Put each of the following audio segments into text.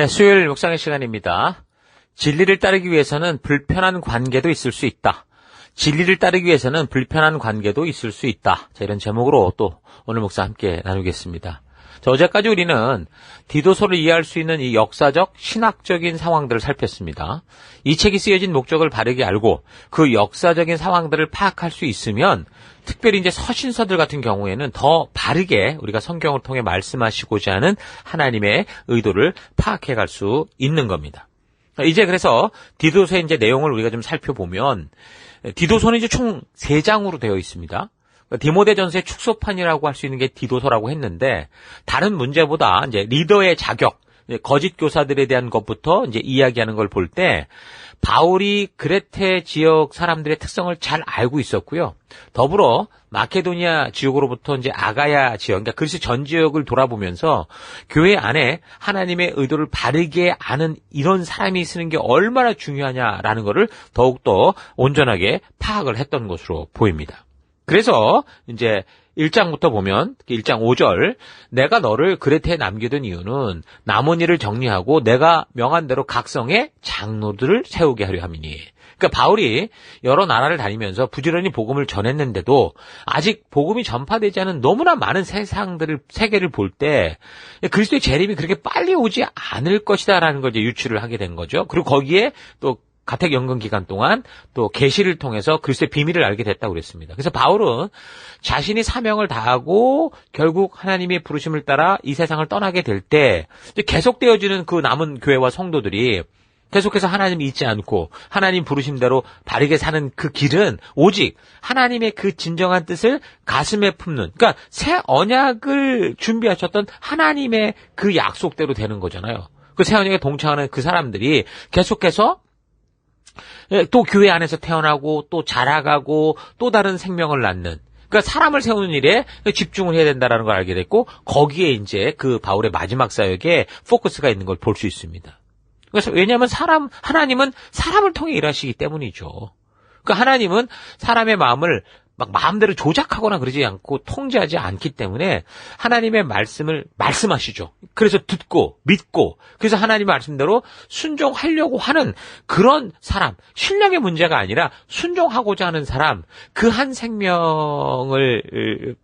수요일 묵상의 시간입니다. 진리를 따르기 위해서는 불편한 관계도 있을 수 있다. 진리를 따르기 위해서는 불편한 관계도 있을 수 있다. 자, 이런 제목으로 또 오늘 묵상 함께 나누겠습니다. 자, 어제까지 우리는 디도서를 이해할 수 있는 이 역사적, 신학적인 상황들을 살폈습니다. 이 책이 쓰여진 목적을 바르게 알고 그 역사적인 상황들을 파악할 수 있으면 특별히 이제 서신서들 같은 경우에는 더 바르게 우리가 성경을 통해 말씀하시고자 하는 하나님의 의도를 파악해 갈 수 있는 겁니다. 이제 그래서 디도서의 이제 내용을 우리가 좀 살펴보면 디도서는 이제 총 3장으로 되어 있습니다. 디모데전서의 축소판이라고 할 수 있는 게 디도서라고 했는데 다른 문제보다 이제 리더의 자격, 거짓 교사들에 대한 것부터 이제 이야기하는 걸 볼 때 바울이 그레테 지역 사람들의 특성을 잘 알고 있었고요. 더불어 마케도니아 지역으로부터 이제 아가야 지역, 그러니까 그리스 전 지역을 돌아보면서 교회 안에 하나님의 의도를 바르게 아는 이런 사람이 쓰는 게 얼마나 중요하냐라는 것을 더욱더 온전하게 파악을 했던 것으로 보입니다. 그래서 이제 1장부터 보면 1장 5절 내가 너를 그레테에 남겨둔 이유는 남은 일을 정리하고 내가 명한 대로 각 성에 장로들을 세우게 하려 함이니. 그러니까 바울이 여러 나라를 다니면서 부지런히 복음을 전했는데도 아직 복음이 전파되지 않은 너무나 많은 세계를 볼 때 그리스도의 재림이 그렇게 빨리 오지 않을 것이다라는 걸 이제 유추를 하게 된 거죠. 그리고 거기에 또 가택연금 기간 동안 또 계시를 통해서 그리스도의 비밀을 알게 됐다고 그랬습니다. 그래서 바울은 자신이 사명을 다하고 결국 하나님의 부르심을 따라 이 세상을 떠나게 될 때 계속되어지는 그 남은 교회와 성도들이 계속해서 하나님 잊지 않고 하나님 부르심대로 바르게 사는 그 길은 오직 하나님의 그 진정한 뜻을 가슴에 품는, 그러니까 새 언약을 준비하셨던 하나님의 그 약속대로 되는 거잖아요. 그 새 언약에 동참하는 그 사람들이 계속해서 또 교회 안에서 태어나고 또 자라가고 또 다른 생명을 낳는, 그러니까 사람을 세우는 일에 집중을 해야 된다는 걸 알게 됐고 거기에 이제 그 바울의 마지막 사역에 포커스가 있는 걸 볼 수 있습니다. 그래서 왜냐하면 하나님은 사람을 통해 일하시기 때문이죠. 그러니까 하나님은 사람의 마음을 막 마음대로 조작하거나 그러지 않고 통제하지 않기 때문에 하나님의 말씀을 말씀하시죠. 그래서 듣고 믿고 그래서 하나님의 말씀대로 순종하려고 하는 그런 사람, 실력의 문제가 아니라 순종하고자 하는 사람, 그 한 생명을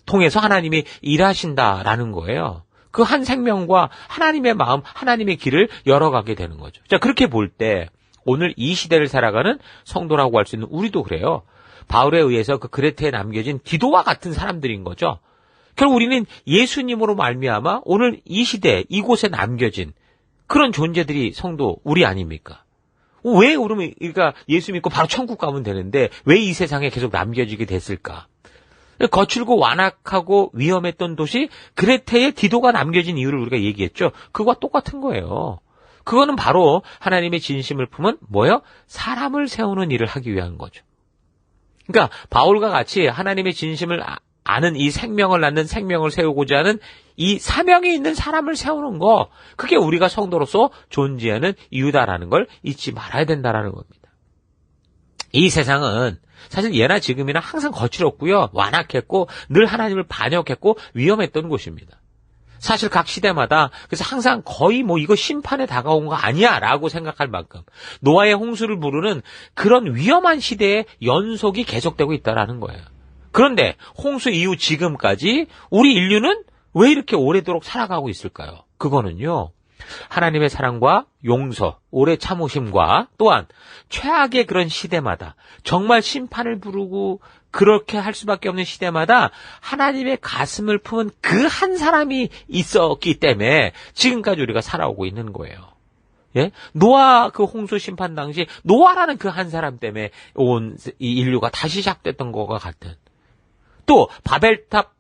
통해서 하나님이 일하신다라는 거예요. 그 한 생명과 하나님의 마음, 하나님의 길을 열어가게 되는 거죠. 자, 그렇게 볼 때 오늘 이 시대를 살아가는 성도라고 할 수 있는 우리도 그래요. 바울에 의해서 그 그레테에 남겨진 디도와 같은 사람들인 거죠. 결국 우리는 예수님으로 말미암아 오늘 이 시대 이곳에 남겨진 그런 존재들이 성도 우리 아닙니까? 왜 우리가 예수 믿고 바로 천국 가면 되는데 왜 이 세상에 계속 남겨지게 됐을까? 거칠고 완악하고 위험했던 도시 그레테에 디도가 남겨진 이유를 우리가 얘기했죠. 그거와 똑같은 거예요. 그거는 바로 하나님의 진심을 품은 뭐예요? 사람을 세우는 일을 하기 위한 거죠. 그러니까 바울과 같이 하나님의 진심을 아는 이 생명을 낳는 생명을 세우고자 하는 이 사명이 있는 사람을 세우는 거, 그게 우리가 성도로서 존재하는 이유다라는 걸 잊지 말아야 된다라는 겁니다. 이 세상은 사실 예나 지금이나 항상 거칠었고요, 완악했고 늘 하나님을 반역했고 위험했던 곳입니다. 사실 각 시대마다 그래서 항상 거의 이거 심판에 다가온 거 아니야 라고 생각할 만큼 노아의 홍수를 부르는 그런 위험한 시대의 연속이 계속되고 있다라는 거예요. 그런데 홍수 이후 지금까지 우리 인류는 왜 이렇게 오래도록 살아가고 있을까요? 그거는요, 하나님의 사랑과 용서, 오래 참으심과 또한 최악의 그런 시대마다 정말 심판을 부르고 그렇게 할 수밖에 없는 시대마다 하나님의 가슴을 품은 그 한 사람이 있었기 때문에 지금까지 우리가 살아오고 있는 거예요. 예? 노아 그 홍수 심판 당시 노아라는 그 한 사람 때문에 온 이 인류가 다시 시작됐던 것과 같은, 또 바벨탑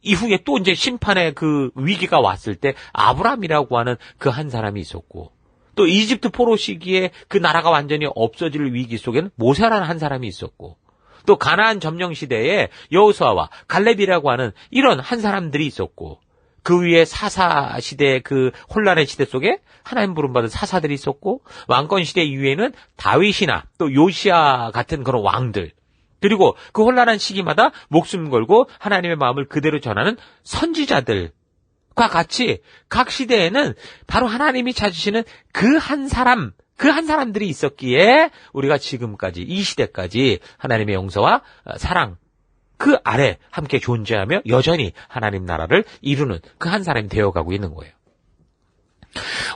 이후에 또 이제 심판의 그 위기가 왔을 때 아브람이라고 하는 그 한 사람이 있었고, 또 이집트 포로 시기에 그 나라가 완전히 없어질 위기 속에는 모세라는 한 사람이 있었고, 또 가나안 점령 시대에 여호수아와 갈렙이라고 하는 이런 한 사람들이 있었고, 그 위에 사사 시대 그 혼란의 시대 속에 하나님 부름받은 사사들이 있었고, 왕권 시대 이후에는 다윗이나 또 요시야 같은 그런 왕들, 그리고 그 혼란한 시기마다 목숨 걸고 하나님의 마음을 그대로 전하는 선지자들, 같이 각 시대에는 바로 하나님이 찾으시는 그 한 사람들이 있었기에 우리가 지금까지 이 시대까지 하나님의 용서와 사랑 그 아래 함께 존재하며 여전히 하나님 나라를 이루는 그 한 사람이 되어가고 있는 거예요.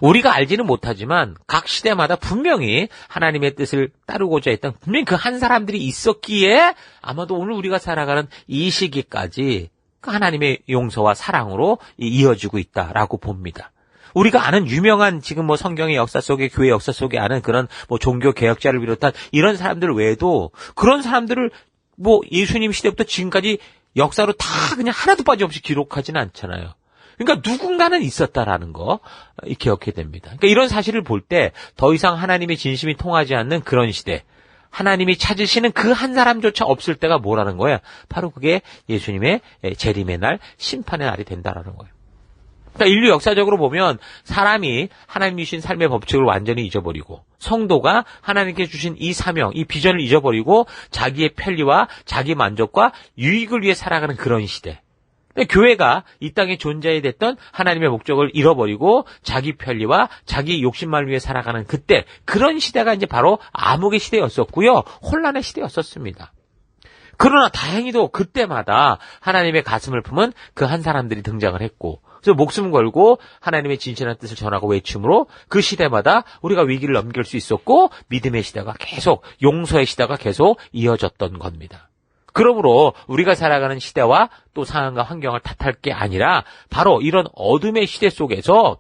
우리가 알지는 못하지만 각 시대마다 분명히 하나님의 뜻을 따르고자 했던 분명히 그 한 사람들이 있었기에 아마도 오늘 우리가 살아가는 이 시기까지 그 하나님의 용서와 사랑으로 이어지고 있다라고 봅니다. 우리가 아는 유명한 지금 뭐 성경의 역사 속에 교회 역사 속에 아는 그런 뭐 종교 개혁자를 비롯한 이런 사람들 외에도 그런 사람들을 뭐 예수님 시대부터 지금까지 역사로 다 그냥 하나도 빠짐없이 기록하지는 않잖아요. 그러니까 누군가는 있었다라는 거 기억해야 됩니다. 그러니까 이런 사실을 볼 때 더 이상 하나님의 진심이 통하지 않는 그런 시대, 하나님이 찾으시는 그 한 사람조차 없을 때가 뭐라는 거예요? 바로 그게 예수님의 재림의 날, 심판의 날이 된다라는 거예요. 그러니까 인류 역사적으로 보면 사람이 하나님이 주신 삶의 법칙을 완전히 잊어버리고 성도가 하나님께 주신 이 사명, 이 비전을 잊어버리고 자기의 편리와 자기 만족과 유익을 위해 살아가는 그런 시대. 교회가 이 땅에 존재해야 됐던 하나님의 목적을 잃어버리고 자기 편리와 자기 욕심만을 위해 살아가는 그때 그런 시대가 이제 바로 암흑의 시대였었고요. 혼란의 시대였었습니다. 그러나 다행히도 그때마다 하나님의 가슴을 품은 그 한 사람들이 등장을 했고 그래서 목숨 걸고 하나님의 진실한 뜻을 전하고 외침으로 그 시대마다 우리가 위기를 넘길 수 있었고 믿음의 시대가 계속 용서의 시대가 계속 이어졌던 겁니다. 그러므로 우리가 살아가는 시대와 또 상황과 환경을 탓할 게 아니라 바로 이런 어둠의 시대 속에서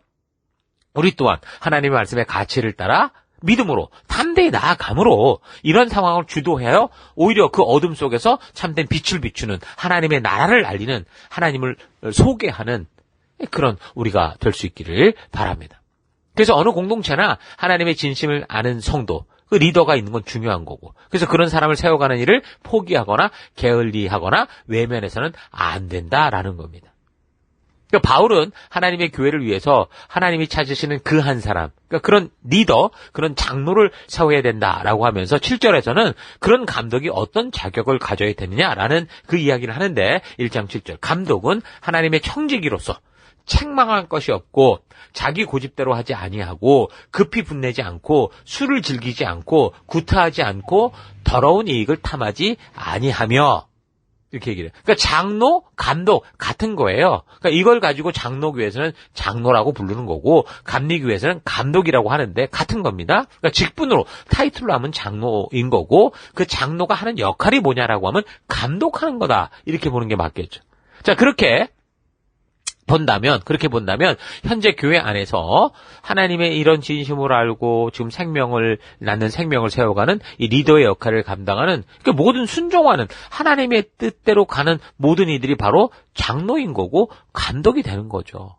우리 또한 하나님의 말씀의 가치를 따라 믿음으로 담대히 나아감으로 이런 상황을 주도하여 오히려 그 어둠 속에서 참된 빛을 비추는 하나님의 나라를 알리는 하나님을 소개하는 그런 우리가 될 수 있기를 바랍니다. 그래서 어느 공동체나 하나님의 진심을 아는 성도 그 리더가 있는 건 중요한 거고 그래서 그런 사람을 세워가는 일을 포기하거나 게을리하거나 외면해서는 안 된다라는 겁니다. 그러니까 바울은 하나님의 교회를 위해서 하나님이 찾으시는 그 한 사람 그러니까 그런 리더, 그런 장로를 세워야 된다라고 하면서 7절에서는 그런 감독이 어떤 자격을 가져야 되느냐라는 그 이야기를 하는데 1장 7절 감독은 하나님의 청지기로서 책망할 것이 없고 자기 고집대로 하지 아니하고 급히 분내지 않고 술을 즐기지 않고 구타하지 않고 더러운 이익을 탐하지 아니하며 이렇게 얘기를 해요. 그러니까 장로, 감독 같은 거예요. 그러니까 이걸 가지고 장로교회에서는 장로라고 부르는 거고 감리교회에서는 감독이라고 하는데 같은 겁니다. 그러니까 직분으로 타이틀로 하면 장로인 거고 그 장로가 하는 역할이 뭐냐라고 하면 감독하는 거다. 이렇게 보는 게 맞겠죠. 자, 그렇게 본다면 현재 교회 안에서 하나님의 이런 진심을 알고 지금 생명을 낳는 생명을 세워가는 이 리더의 역할을 감당하는 그러니까 모든 순종하는 하나님의 뜻대로 가는 모든 이들이 바로 장로인 거고 감독이 되는 거죠.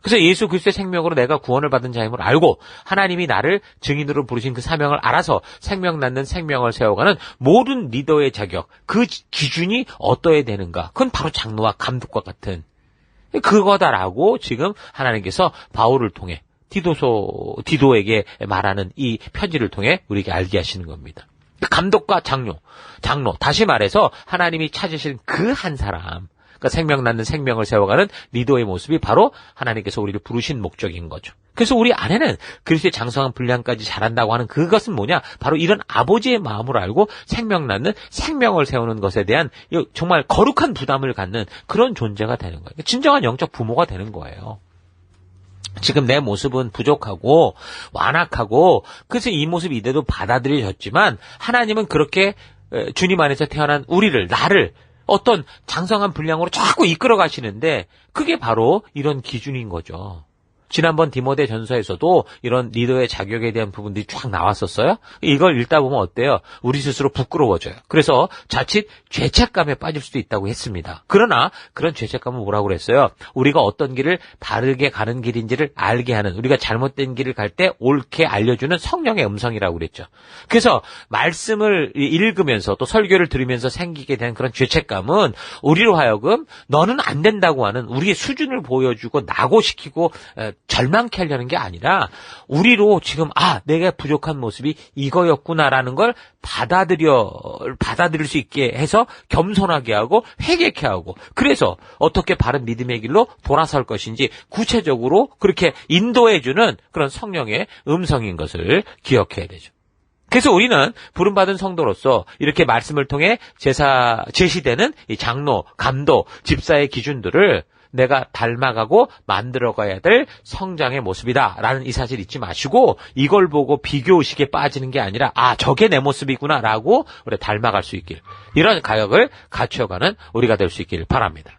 그래서 예수 그리스도의 생명으로 내가 구원을 받은 자임을 알고 하나님이 나를 증인으로 부르신 그 사명을 알아서 생명 낳는 생명을 세워가는 모든 리더의 자격, 그 기준이 어떠해야 되는가? 그건 바로 장로와 감독과 같은 그거다라고 지금 하나님께서 바울을 통해 디도에게 말하는 이 편지를 통해 우리에게 알게 하시는 겁니다. 감독과 장로, 다시 말해서 하나님이 찾으신 그 한 사람, 그러니까 생명 낳는 생명을 세워가는 리더의 모습이 바로 하나님께서 우리를 부르신 목적인 거죠. 그래서 우리 안에는 그리스도의 장성한 분량까지 자란다고 하는 그것은 뭐냐? 바로 이런 아버지의 마음을 알고 생명 낳는 생명을 세우는 것에 대한 정말 거룩한 부담을 갖는 그런 존재가 되는 거예요. 진정한 영적 부모가 되는 거예요. 지금 내 모습은 부족하고 완악하고 그래서 이 모습이 이대로 받아들여졌지만 하나님은 그렇게 주님 안에서 태어난 우리를 나를 어떤 장성한 분량으로 자꾸 이끌어 가시는데 그게 바로 이런 기준인 거죠. 지난번 디모데 전서에서도 이런 리더의 자격에 대한 부분들이 쫙 나왔었어요. 이걸 읽다 보면 어때요? 우리 스스로 부끄러워져요. 그래서 자칫 죄책감에 빠질 수도 있다고 했습니다. 그러나 그런 죄책감은 뭐라고 그랬어요? 우리가 어떤 길을 바르게 가는 길인지를 알게 하는 우리가 잘못된 길을 갈 때 옳게 알려주는 성령의 음성이라고 그랬죠. 그래서 말씀을 읽으면서 또 설교를 들으면서 생기게 된 그런 죄책감은 우리로 하여금 너는 안 된다고 하는 우리의 수준을 보여주고 낙오시키고 절망케 하려는 게 아니라 우리로 지금 내가 부족한 모습이 이거였구나라는 걸 받아들일 수 있게 해서 겸손하게 하고 회개케 하고 그래서 어떻게 바른 믿음의 길로 돌아설 것인지 구체적으로 그렇게 인도해주는 그런 성령의 음성인 것을 기억해야 되죠. 그래서 우리는 부름받은 성도로서 이렇게 말씀을 통해 제시되는 이 장로, 감독, 집사의 기준들을 내가 닮아가고 만들어가야 될 성장의 모습이다라는 이 사실 잊지 마시고 이걸 보고 비교의식에 빠지는 게 아니라 저게 내 모습이구나라고 우리 닮아갈 수 있길 이런 가역을 갖춰가는 우리가 될 수 있길 바랍니다.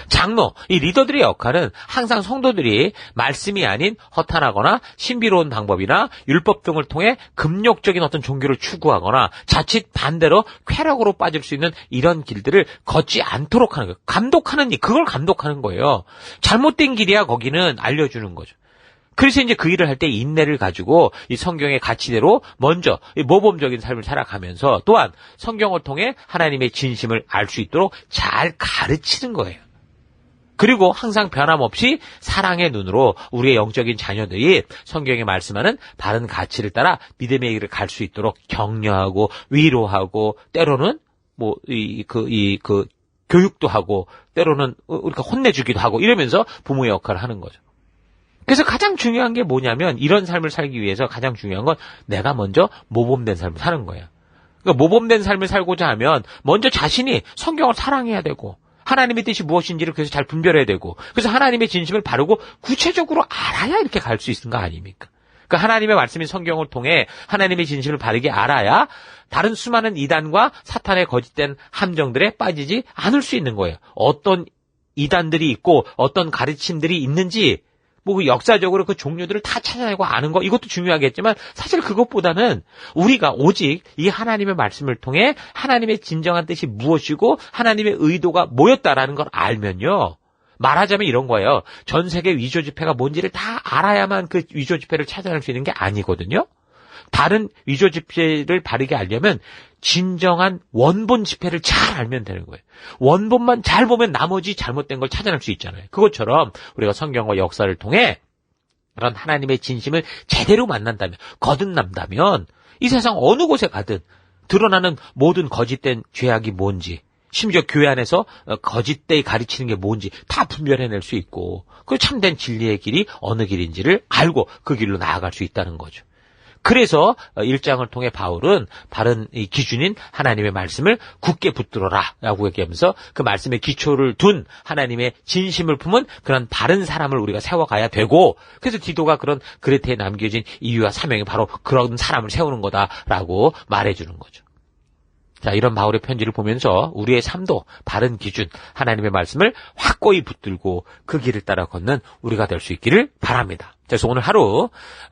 장로, 이 리더들의 역할은 항상 성도들이 말씀이 아닌 허탄하거나 신비로운 방법이나 율법 등을 통해 금욕적인 어떤 종교를 추구하거나 자칫 반대로 쾌락으로 빠질 수 있는 이런 길들을 걷지 않도록 하는 거예요. 그걸 감독하는 거예요. 잘못된 길이야 거기는 알려주는 거죠. 그래서 이제 그 일을 할 때 인내를 가지고 이 성경의 가치대로 먼저 이 모범적인 삶을 살아가면서 또한 성경을 통해 하나님의 진심을 알 수 있도록 잘 가르치는 거예요. 그리고 항상 변함없이 사랑의 눈으로 우리의 영적인 자녀들이 성경에 말씀하는 바른 가치를 따라 믿음의 길을 갈 수 있도록 격려하고 위로하고 때로는 교육도 하고 때로는 우리가 혼내주기도 하고 이러면서 부모의 역할을 하는 거죠. 그래서 가장 중요한 게 뭐냐면 이런 삶을 살기 위해서 가장 중요한 건 내가 먼저 모범된 삶을 사는 거예요. 그러니까 모범된 삶을 살고자 하면 먼저 자신이 성경을 사랑해야 되고 하나님의 뜻이 무엇인지를 그래서 잘 분별해야 되고 그래서 하나님의 진심을 바르고 구체적으로 알아야 이렇게 갈 수 있는 거 아닙니까? 그러니까 하나님의 말씀인 성경을 통해 하나님의 진심을 바르게 알아야 다른 수많은 이단과 사탄의 거짓된 함정들에 빠지지 않을 수 있는 거예요. 어떤 이단들이 있고 어떤 가르침들이 있는지 역사적으로 그 종류들을 다 찾아내고 아는 거 이것도 중요하겠지만 사실 그것보다는 우리가 오직 이 하나님의 말씀을 통해 하나님의 진정한 뜻이 무엇이고 하나님의 의도가 뭐였다라는 걸 알면요. 말하자면 이런 거예요. 전 세계 위조 지폐가 뭔지를 다 알아야만 그 위조 지폐를 찾아낼 수 있는 게 아니거든요. 다른 위조 지폐를 바르게 알려면 진정한 원본 지폐를 잘 알면 되는 거예요. 원본만 잘 보면 나머지 잘못된 걸 찾아낼 수 있잖아요. 그것처럼 우리가 성경과 역사를 통해 그런 하나님의 진심을 제대로 만난다면, 거듭난다면 이 세상 어느 곳에 가든 드러나는 모든 거짓된 죄악이 뭔지 심지어 교회 안에서 거짓되이 가르치는 게 뭔지 다 분별해낼 수 있고 그 참된 진리의 길이 어느 길인지를 알고 그 길로 나아갈 수 있다는 거죠. 그래서 1장을 통해 바울은 바른 이 기준인 하나님의 말씀을 굳게 붙들어라 라고 얘기하면서 그 말씀의 기초를 둔 하나님의 진심을 품은 그런 바른 사람을 우리가 세워가야 되고 그래서 디도가 그런 그레테에 남겨진 이유와 사명이 바로 그런 사람을 세우는 거다라고 말해주는 거죠. 자, 이런 바울의 편지를 보면서 우리의 삶도 바른 기준, 하나님의 말씀을 확고히 붙들고 그 길을 따라 걷는 우리가 될 수 있기를 바랍니다. 그래서 오늘 하루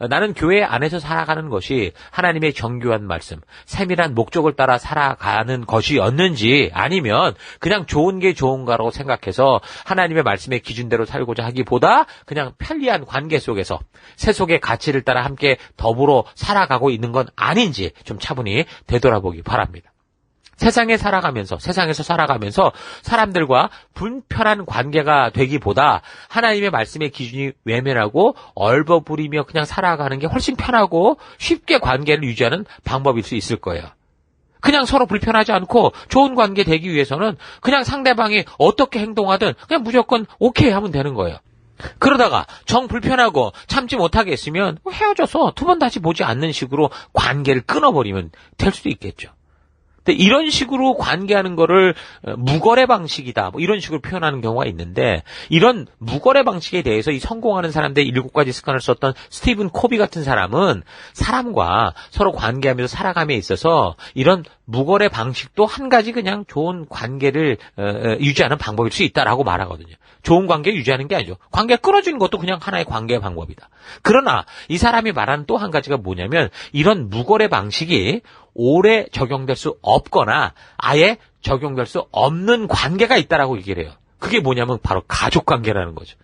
나는 교회 안에서 살아가는 것이 하나님의 정교한 말씀, 세밀한 목적을 따라 살아가는 것이었는지 아니면 그냥 좋은 게 좋은가라고 생각해서 하나님의 말씀의 기준대로 살고자 하기보다 그냥 편리한 관계 속에서 세속의 가치를 따라 함께 더불어 살아가고 있는 건 아닌지 좀 차분히 되돌아보기 바랍니다. 세상에서 살아가면서 사람들과 불편한 관계가 되기보다 하나님의 말씀의 기준이 외면하고 얼버무리며 그냥 살아가는 게 훨씬 편하고 쉽게 관계를 유지하는 방법일 수 있을 거예요. 그냥 서로 불편하지 않고 좋은 관계 되기 위해서는 그냥 상대방이 어떻게 행동하든 그냥 무조건 오케이 하면 되는 거예요. 그러다가 정 불편하고 참지 못하겠으면 헤어져서 두 번 다시 보지 않는 식으로 관계를 끊어버리면 될 수도 있겠죠. 이런 식으로 관계하는 거를 무거래 방식이다. 이런 식으로 표현하는 경우가 있는데 이런 무거래 방식에 대해서 이 성공하는 사람들의 7가지 습관을 썼던 스티븐 코비 같은 사람은 사람과 서로 관계하면서 살아감에 있어서 이런 무거래 방식도 한 가지 그냥 좋은 관계를 유지하는 방법일 수 있다라고 말하거든요. 좋은 관계 유지하는 게 아니죠. 관계 끊어지는 것도 그냥 하나의 관계의 방법이다. 그러나 이 사람이 말하는 또 한 가지가 뭐냐면 이런 무거래 방식이 오래 적용될 수 없거나 아예 적용될 수 없는 관계가 있다라고 얘기를 해요. 그게 뭐냐면 바로 가족 관계라는 거죠.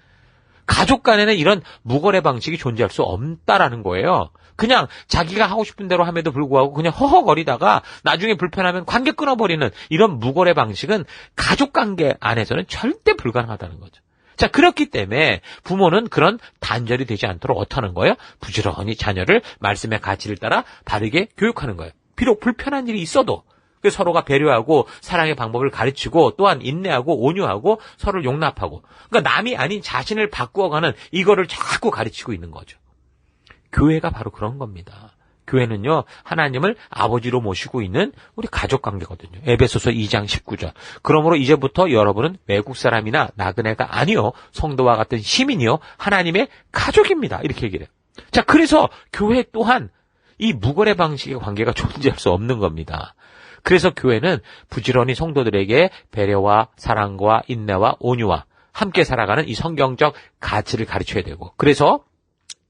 가족 간에는 이런 무거래 방식이 존재할 수 없다라는 거예요. 그냥 자기가 하고 싶은 대로 함에도 불구하고 그냥 허허거리다가 나중에 불편하면 관계 끊어버리는 이런 무거래 방식은 가족 관계 안에서는 절대 불가능하다는 거죠. 자, 그렇기 때문에 부모는 그런 단절이 되지 않도록 어떻게 하는 거예요? 부지런히 자녀를 말씀의 가치를 따라 바르게 교육하는 거예요. 비록 불편한 일이 있어도 서로가 배려하고 사랑의 방법을 가르치고 또한 인내하고 온유하고 서로를 용납하고, 그러니까 남이 아닌 자신을 바꾸어가는 이거를 자꾸 가르치고 있는 거죠. 교회가 바로 그런 겁니다. 교회는요, 하나님을 아버지로 모시고 있는 우리 가족 관계거든요. 에베소서 2장 19절. 그러므로 이제부터 여러분은 외국 사람이나 나그네가 아니요, 성도와 같은 시민이요, 하나님의 가족입니다. 이렇게 얘기를 해요. 자, 그래서 교회 또한 이 무거래 방식의 관계가 존재할 수 없는 겁니다. 그래서 교회는 부지런히 성도들에게 배려와 사랑과 인내와 온유와 함께 살아가는 이 성경적 가치를 가르쳐야 되고, 그래서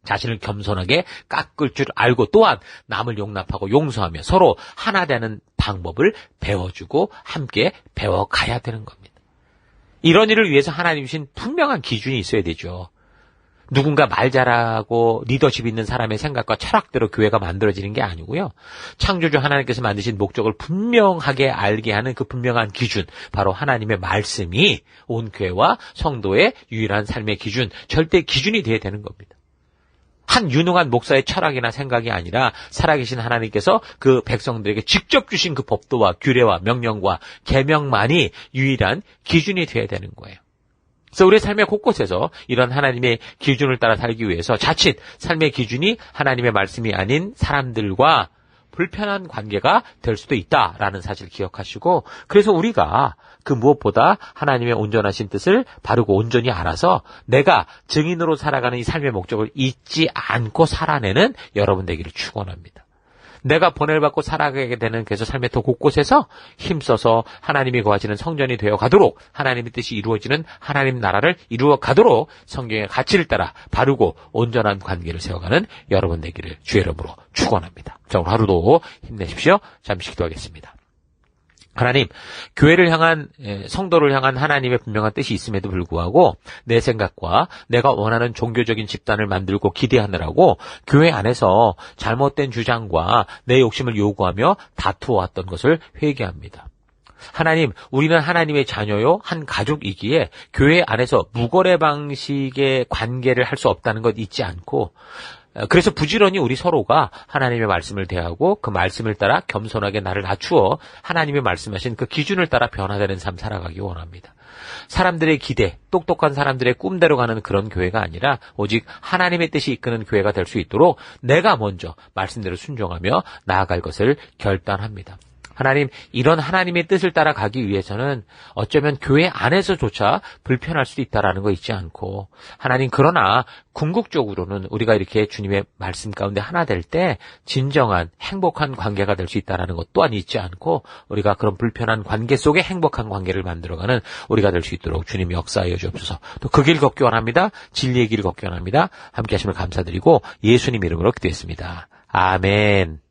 자신을 겸손하게 깎을 줄 알고 또한 남을 용납하고 용서하며 서로 하나 되는 방법을 배워주고 함께 배워가야 되는 겁니다. 이런 일을 위해서 하나님 주신 분명한 기준이 있어야 되죠. 누군가 말 잘하고 리더십 있는 사람의 생각과 철학대로 교회가 만들어지는 게 아니고요. 창조주 하나님께서 만드신 목적을 분명하게 알게 하는 그 분명한 기준, 바로 하나님의 말씀이 온 교회와 성도의 유일한 삶의 기준, 절대 기준이 되어야 되는 겁니다. 한 유능한 목사의 철학이나 생각이 아니라 살아계신 하나님께서 그 백성들에게 직접 주신 그 법도와 규례와 명령과 계명만이 유일한 기준이 되어야 되는 거예요. 그래서 우리의 삶의 곳곳에서 이런 하나님의 기준을 따라 살기 위해서 자칫 삶의 기준이 하나님의 말씀이 아닌 사람들과 불편한 관계가 될 수도 있다라는 사실을 기억하시고, 그래서 우리가 그 무엇보다 하나님의 온전하신 뜻을 바르고 온전히 알아서 내가 증인으로 살아가는 이 삶의 목적을 잊지 않고 살아내는 여러분 되기를 축원합니다. 내가 번뇌를 받고 살아가게 되는 그래서 삶의 더 곳곳에서 힘써서 하나님이 거하시는 성전이 되어 가도록, 하나님의 뜻이 이루어지는 하나님 나라를 이루어 가도록 성경의 가치를 따라 바르고 온전한 관계를 세워가는 여러분 되기를 주의 이름으로 축원합니다. 자, 오늘 하루도 힘내십시오. 잠시 기도하겠습니다. 하나님, 교회를 향한, 성도를 향한 하나님의 분명한 뜻이 있음에도 불구하고 내 생각과 내가 원하는 종교적인 집단을 만들고 기대하느라고 교회 안에서 잘못된 주장과 내 욕심을 요구하며 다투어왔던 것을 회개합니다. 하나님, 우리는 하나님의 자녀요, 한 가족이기에 교회 안에서 무거래 방식의 관계를 할 수 없다는 것 잊지 않고, 그래서 부지런히 우리 서로가 하나님의 말씀을 대하고 그 말씀을 따라 겸손하게 나를 낮추어 하나님의 말씀하신 그 기준을 따라 변화되는 삶 살아가기 원합니다. 사람들의 기대, 똑똑한 사람들의 꿈대로 가는 그런 교회가 아니라 오직 하나님의 뜻이 이끄는 교회가 될 수 있도록 내가 먼저 말씀대로 순종하며 나아갈 것을 결단합니다. 하나님, 이런 하나님의 뜻을 따라가기 위해서는 어쩌면 교회 안에서조차 불편할 수도 있다라는 거 잊지 않고, 하나님, 그러나 궁극적으로는 우리가 이렇게 주님의 말씀 가운데 하나 될 때 진정한 행복한 관계가 될 수 있다라는 것 또한 잊지 않고, 우리가 그런 불편한 관계 속에 행복한 관계를 만들어가는 우리가 될 수 있도록 주님 역사하여 주옵소서. 또 그 길 걷기 원합니다. 진리의 길 걷기 원합니다. 함께 하심을 감사드리고 예수님 이름으로 기도했습니다. 아멘.